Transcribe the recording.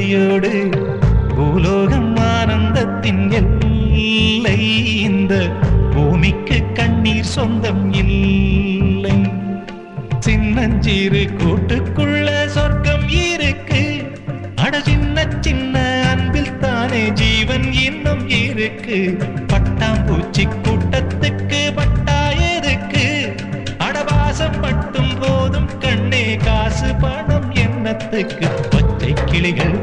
ஒளியோடு பூலோகம் ஆனந்தத்தின் எல்லை. இந்த பூமிக்கு கண்ணீர் சொந்தம் இல்லை. சின்னஞ்சிறு கூட்டுக்குள்ள சொர்க்கம் இருக்கு. அட சின்ன சின்ன அன்பில் தானே ஜீவன் இன்னும் இருக்கு. பட்டாம்பூச்சி கூட்டத்துக்கு பட்டா எதுக்கு? அடவாசம் மட்டும் போதும் கண்ணே, காசு பணம் என்னத்துக்கு? பச்சை கிளிகள்